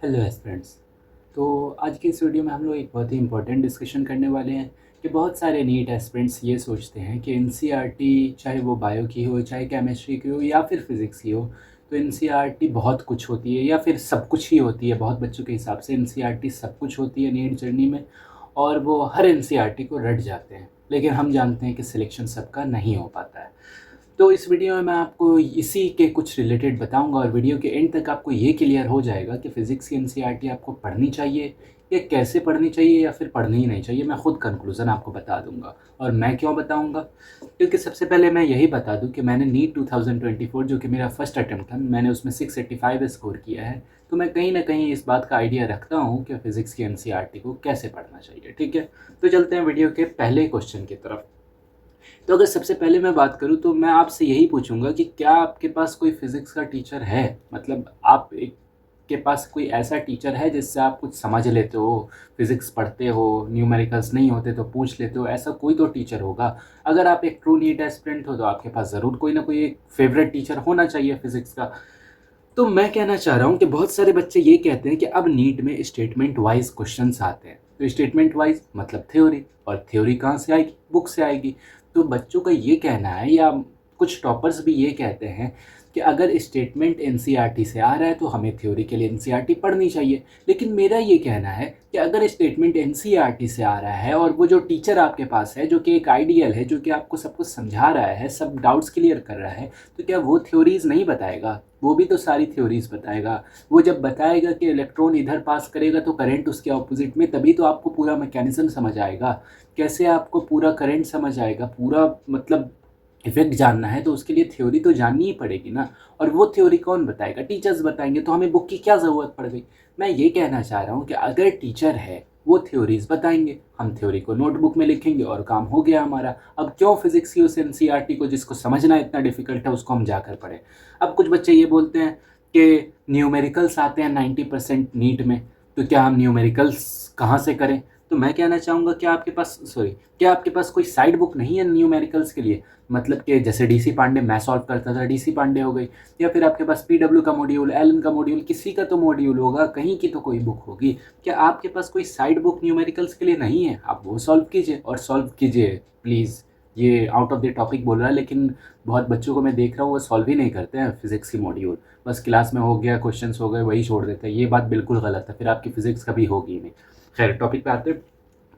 Hello aspirants. तो आज की इस वीडियो में हम लोग एक बहुत ही इंपॉर्टेंट डिस्कशन करने वाले हैं कि बहुत सारे नीट एस्पिरेंट्स ये सोचते हैं कि एनसीईआरटी चाहे वो बायो की हो, चाहे केमिस्ट्री की हो या फिर फिज़िक्स की हो, तो एनसीईआरटी बहुत कुछ होती है या फिर सब कुछ ही होती है। बहुत बच्चों के हिसाब से एनसीईआरटी सब कुछ होती है नीट जर्नी में, और वो हर एनसीईआरटी को रट जाते हैं। लेकिन हम जानते हैं कि सिलेक्शन सबका नहीं हो पाता है। तो इस वीडियो में मैं आपको इसी के कुछ रिलेटेड बताऊंगा, और वीडियो के एंड तक आपको ये क्लियर हो जाएगा कि फ़िज़िक्स की एनसीईआरटी आपको पढ़नी चाहिए या कैसे पढ़नी चाहिए या फिर पढ़नी ही नहीं चाहिए। मैं खुद कंक्लूज़न आपको बता दूंगा। और मैं क्यों बताऊंगा? क्योंकि सबसे पहले मैं यही बता दूं कि मैंने नीट 2024 जो कि मेरा फर्स्ट अटैम्प्ट था, मैंने उसमें 685 स्कोर किया है। तो मैं कहीं ना कहीं इस बात का आइडिया रखता हूँ कि फ़िज़िक्स की एनसीईआरटी को कैसे पढ़ना चाहिए। ठीक है, तो चलते हैं वीडियो के पहले क्वेश्चन की तरफ। तो अगर सबसे पहले मैं बात करूँ तो मैं आपसे यही पूछूंगा कि क्या आपके पास कोई फिज़िक्स का टीचर है? मतलब आप एक के पास कोई ऐसा टीचर है जिससे आप कुछ समझ लेते हो, फिज़िक्स पढ़ते हो, न्यूमेरिकल्स नहीं होते तो पूछ लेते हो, ऐसा कोई तो टीचर होगा। अगर आप एक ट्रू नीट एस्पिरेंट हो तो आपके पास ज़रूर कोई ना कोई एक फेवरेट टीचर होना चाहिए फिज़िक्स का। तो मैं कहना चाह रहा हूँ कि बहुत सारे बच्चे ये कहते हैं कि अब नीट में स्टेटमेंट वाइज क्वेश्चंस आते हैं। तो स्टेटमेंट वाइज मतलब थ्योरी, और थ्योरी कहाँ से आएगी? बुक से आएगी। तो बच्चों का ये कहना है, या कुछ टॉपर्स भी ये कहते हैं कि अगर स्टेटमेंट एनसीईआरटी से आ रहा है तो हमें थ्योरी के लिए एनसीईआरटी पढ़नी चाहिए। लेकिन मेरा ये कहना है कि अगर स्टेटमेंट एनसीईआरटी से आ रहा है और वो जो टीचर आपके पास है, जो कि एक आइडियल है, जो कि आपको सब कुछ समझा रहा है, सब डाउट्स क्लियर कर रहा है, तो क्या वो थ्योरीज नहीं बताएगा? वो भी तो सारी थ्योरीज बताएगा। वो जब बताएगा कि इलेक्ट्रॉन इधर पास करेगा तो करंट उसके ऑपोजिट में, तभी तो आपको पूरा मैकेनिज्म समझ आएगा। कैसे आपको पूरा करंट समझ आएगा, पूरा मतलब इफेक्ट जानना है तो उसके लिए थ्योरी तो जाननी ही पड़ेगी ना। और वो थ्योरी कौन बताएगा? टीचर्स बताएंगे। तो हमें बुक की क्या ज़रूरत पड़ गई? मैं ये कहना चाह रहा हूँ कि अगर टीचर है वो थ्योरीज बताएंगे, हम थ्योरी को नोटबुक में लिखेंगे और काम हो गया हमारा। अब क्यों फिजिक्स की उस एनसीईआरटी को, जिसको समझना इतना डिफिकल्ट है, उसको हम जाकर पढ़ें? अब कुछ बच्चे ये बोलते हैं कि न्यूमेरिकल्स आते हैं 90% नीट में, तो क्या हम न्यूमेरिकल्स कहाँ से करें? तो मैं कहना चाहूँगा कि क्या आपके पास कोई साइड बुक नहीं है न्यूमेरिकल्स के लिए? मतलब कि जैसे डीसी पांडे मैं सॉल्व करता था, डीसी पांडे हो गई, या फिर आपके पास पीडब्ल्यू का मॉड्यूल, एलन का मॉड्यूल, किसी का तो मॉड्यूल होगा, कहीं की तो कोई बुक होगी। क्या आपके पास कोई साइड बुक न्यूमेरिकल्स के लिए नहीं है? आप वो सॉल्व कीजिए, और सॉल्व कीजिए प्लीज़। ये आउट ऑफ द टॉपिक बोल रहा है, लेकिन बहुत बच्चों को मैं देख रहा हूँ वो सॉल्व ही नहीं करते हैं फिजिक्स की मॉड्यूल। बस क्लास में हो गया, क्वेश्चंस हो गए, वही छोड़ देते हैं। ये बात बिल्कुल गलत है, फिर आपकी फिजिक्स कभी होगी ही नहीं। खैर, टॉपिक पे आते हैं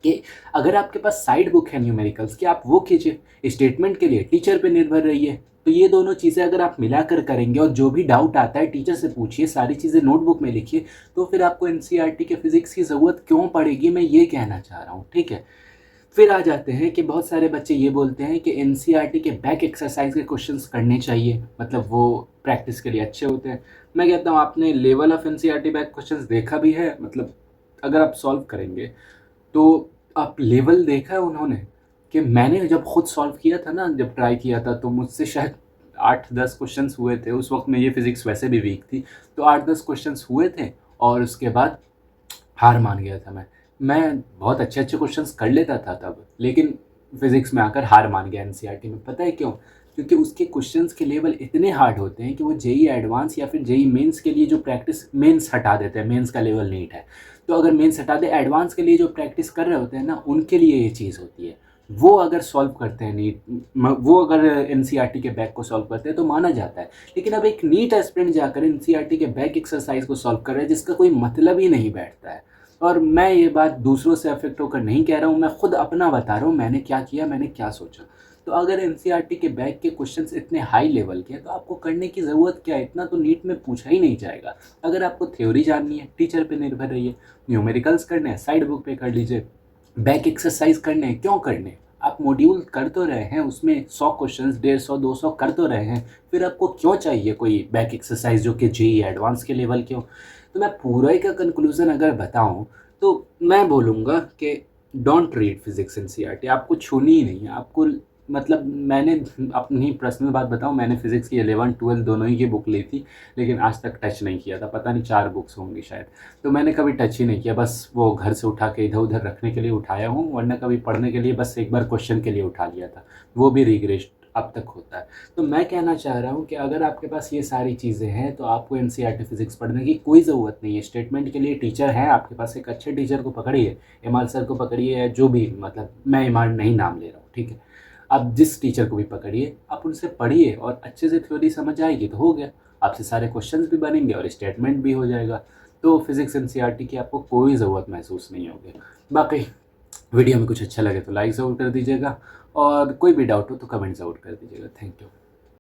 कि अगर आपके पास साइड बुक है न्यूमेरिकल्स की, आप वो कीजिए। स्टेटमेंट के लिए टीचर पे निर्भर रहिए। तो ये दोनों चीज़ें अगर आप मिलाकर करेंगे, और जो भी डाउट आता है टीचर से पूछिए, सारी चीज़ें नोटबुक में लिखिए, तो फिर आपको एनसीईआरटी के फिजिक्स की ज़रूरत क्यों पड़ेगी? मैं ये कहना चाह रहा हूँ। ठीक है, फिर आ जाते हैं कि बहुत सारे बच्चे ये बोलते हैं कि एनसीईआरटी के बैक एक्सरसाइज के क्वेश्चंस करने चाहिए, मतलब वो प्रैक्टिस के लिए अच्छे होते हैं। मैं कहता हूँ, आपने level of NCERT back questions देखा भी है? मतलब अगर आप सॉल्व करेंगे तो आप लेवल देखा है उन्होंने? कि मैंने जब खुद सॉल्व किया था ना, जब ट्राई किया था, तो मुझसे शायद 8-10 क्वेश्चंस हुए थे। उस वक्त में ये फिज़िक्स वैसे भी वीक थी, तो 8-10 क्वेश्चंस हुए थे, और उसके बाद हार मान गया था मैं बहुत अच्छे अच्छे क्वेश्चंस कर लेता था तब, लेकिन फिज़िक्स में आकर हार मान गया एनसीईआरटी में। पता है क्यों? क्योंकि उसके क्वेश्चंस के लेवल इतने हार्ड होते हैं कि वो जेई एडवांस या फिर जेई मेंस के लिए जो प्रैक्टिस, मेंस हटा देते हैं, मेंस का लेवल नीट है, तो अगर मेंस हटा दे, एडवांस के लिए जो प्रैक्टिस कर रहे होते हैं ना, उनके लिए ये चीज़ होती है। वो अगर सॉल्व करते हैं वो अगर एनसीईआरटी के बैक को सॉल्व करते हैं तो माना जाता है। लेकिन अब एक नीट एस्पिरेंट जाकर एनसीईआरटी के बैक एक्सरसाइज को सॉल्व कर रहे हैं, जिसका कोई मतलब ही नहीं बैठता है। और मैं ये बात दूसरों से अफेक्ट होकर नहीं कह रहा हूँ, मैं खुद अपना बता रहा हूँ, मैंने क्या किया, मैंने क्या सोचा। तो अगर एनसीईआरटी के बैक के क्वेश्चंस इतने हाई लेवल के हैं तो आपको करने की ज़रूरत क्या है? इतना तो नीट में पूछा ही नहीं जाएगा। अगर आपको थ्योरी जाननी है, टीचर पे निर्भर रहिए। न्यूमेरिकल्स करने हैं, साइड बुक पे कर लीजिए। बैक एक्सरसाइज करने हैं, क्यों करने हैं? आप मॉड्यूल कर तो रहे हैं, उसमें 100 क्वेश्चंस, 150-200 कर तो रहे हैं, फिर आपको क्यों चाहिए कोई बैक एक्सरसाइज जो कि जेई एडवांस के लेवल क्यों? तो मैं पूरा का कंक्लूजन अगर बताऊं तो मैं बोलूँगा कि डोंट रीड फिजिक्स एनसीईआरटी। आपको छूनी ही नहीं है आपको। मतलब मैंने अपनी पर्सनल बात बताऊं, मैंने फिजिक्स की 11-12 दोनों ही की बुक ली थी, लेकिन आज तक टच नहीं किया था। पता नहीं 4 बुक्स होंगी शायद, तो मैंने कभी टच ही नहीं किया। बस वो घर से उठा के इधर उधर रखने के लिए उठाया हूँ, वरना कभी पढ़ने के लिए बस एक बार क्वेश्चन के लिए उठा लिया था, वो भी रिग्रेस्ट अब तक होता है। तो मैं कहना चाह रहा हूँ कि अगर आपके पास ये सारी चीज़ें हैं तो आपको एनसीईआरटी फिज़िक्स पढ़ने की कोई ज़रूरत नहीं है। स्टेटमेंट के लिए टीचर हैं आपके पास, एक अच्छे टीचर को पकड़िए, इमाल सर को पकड़िए या जो भी, मतलब मैं इमाल नहीं नाम ले रहा हूँ, ठीक है। आप जिस टीचर को भी पकड़िए, आप उनसे पढ़िए और अच्छे से थ्योरी समझ आएगी तो हो गया। आपसे सारे क्वेश्चंस भी बनेंगे और स्टेटमेंट भी हो जाएगा। तो फिज़िक्स एनसीईआरटी की आपको कोई ज़रूरत महसूस नहीं होगी। बाकी वीडियो में कुछ अच्छा लगे तो लाइक ज़रूर कर दीजिएगा और कोई भी डाउट हो तो कमेंट ज़रूर कर दीजिएगा। Thank you.